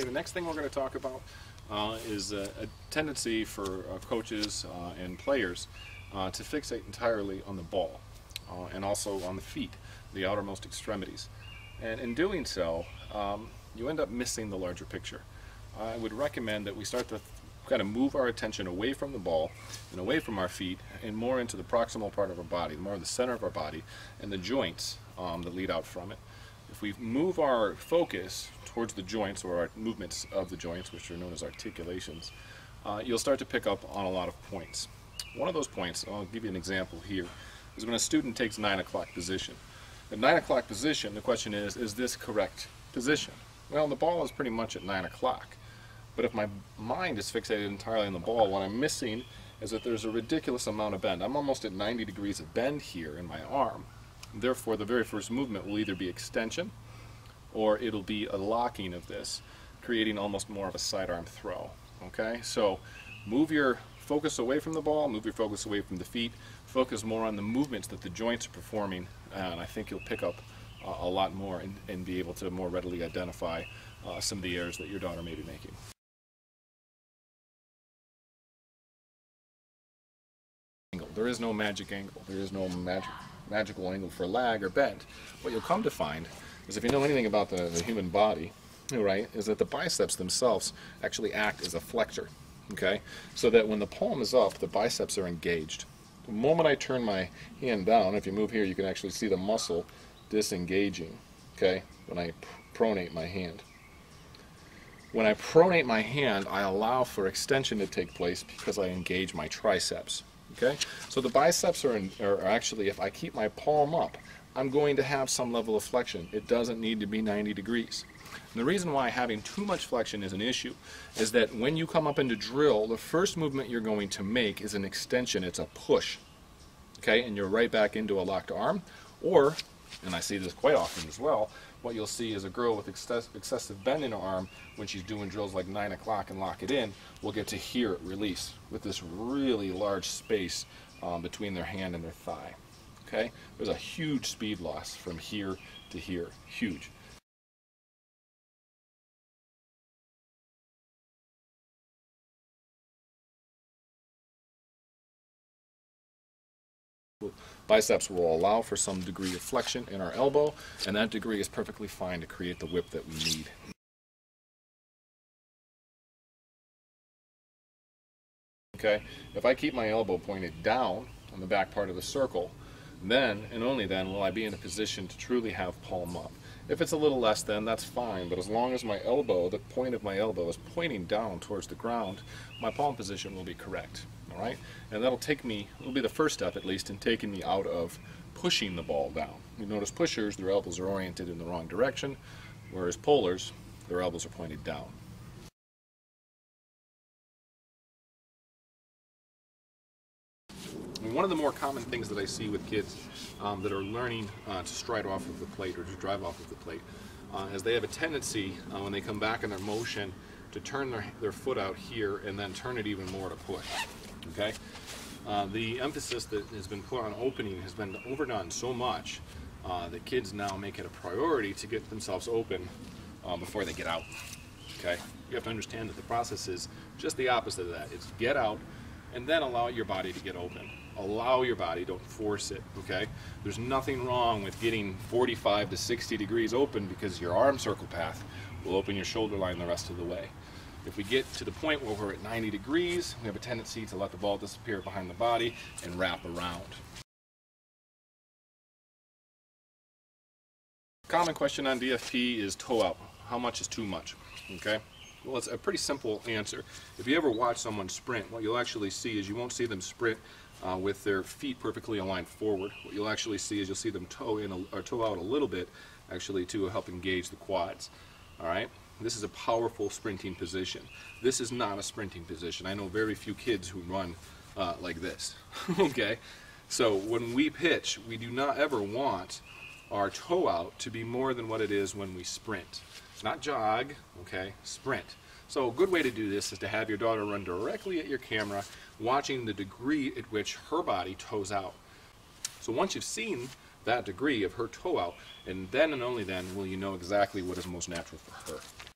Okay, the next thing we're going to talk about is a tendency for coaches and players to fixate entirely on the ball and also on the feet, the outermost extremities. And in doing so, you end up missing the larger picture. I would recommend that we start to kind of move our attention away from the ball and away from our feet and more into the proximal part of our body, more the center of our body, and the joints that lead out from it. If we move our focus towards the joints, or our movements of the joints, which are known as articulations, you'll start to pick up on a lot of points. One of those points, I'll give you an example here, is when a student takes 9 o'clock position. At 9 o'clock position, the question is this correct position? Well, the ball is pretty much at 9 o'clock. But if my mind is fixated entirely on the ball, what I'm missing is that there's a ridiculous amount of bend. I'm almost at 90 degrees of bend here in my arm. Therefore, the very first movement will either be extension or it'll be a locking of this, creating almost more of a sidearm throw. Okay, so move your focus away from the ball, move your focus away from the feet, focus more on the movements that the joints are performing, and I think you'll pick up a lot more and be able to more readily identify some of the errors that your daughter may be making. There is no magic angle. There is no magical angle for lag or bend. What you'll come to find is, if you know anything about the human body, right, is that the biceps themselves actually act as a flexor. Okay, so that when the palm is up, the biceps are engaged. The moment I turn my hand down, if you move here, you can actually see the muscle disengaging. Okay, when I pronate my hand. When I pronate my hand, I allow for extension to take place because I engage my triceps. Okay, so the biceps are actually, if I keep my palm up, I'm going to have some level of flexion. It doesn't need to be 90 degrees. And the reason why having too much flexion is an issue is that when you come up into drill, the first movement you're going to make is an extension. It's a push. Okay, and you're right back into a locked arm. Or, and I see this quite often as well, what you'll see is a girl with excessive bend in her arm, when she's doing drills like 9 o'clock and lock it in, will get to hear it release with this really large space between their hand and their thigh. Okay, there's a huge speed loss from here to here, huge. Biceps will allow for some degree of flexion in our elbow, and that degree is perfectly fine to create the whip that we need. Okay, if I keep my elbow pointed down on the back part of the circle, then and only then will I be in a position to truly have palm up. If it's a little less then, that's fine, but as long as my elbow, the point of my elbow is pointing down towards the ground, my palm position will be correct. All right? And that'll take me, it'll be the first step at least, in taking me out of pushing the ball down. You notice pushers, their elbows are oriented in the wrong direction, whereas pullers, their elbows are pointed down. And one of the more common things that I see with kids that are learning to stride off of the plate or to drive off of the plate is they have a tendency when they come back in their motion to turn their foot out here and then turn it even more to push. Okay? The emphasis that has been put on opening has been overdone so much that kids now make it a priority to get themselves open before they get out. Okay? You have to understand that the process is just the opposite of that. It's get out and then allow your body to get open. Allow your body, don't force it, okay? There's nothing wrong with getting 45 to 60 degrees open because your arm circle path will open your shoulder line the rest of the way. If we get to the point where we're at 90 degrees, we have a tendency to let the ball disappear behind the body and wrap around. Common question on DFP is toe out. How much is too much? Okay? Well, it's a pretty simple answer. If you ever watch someone sprint, what you'll actually see is you won't see them sprint with their feet perfectly aligned forward. What you'll actually see is you'll see them toe in or toe out a little bit, actually, to help engage the quads. All right? This is a powerful sprinting position. This is not a sprinting position. I know very few kids who run like this. Okay? So when we pitch, we do not ever want our toe out to be more than what it is when we sprint. Not jog, okay? Sprint. So a good way to do this is to have your daughter run directly at your camera, watching the degree at which her body toes out. So once you've seen that degree of her toe out, and then and only then will you know exactly what is most natural for her.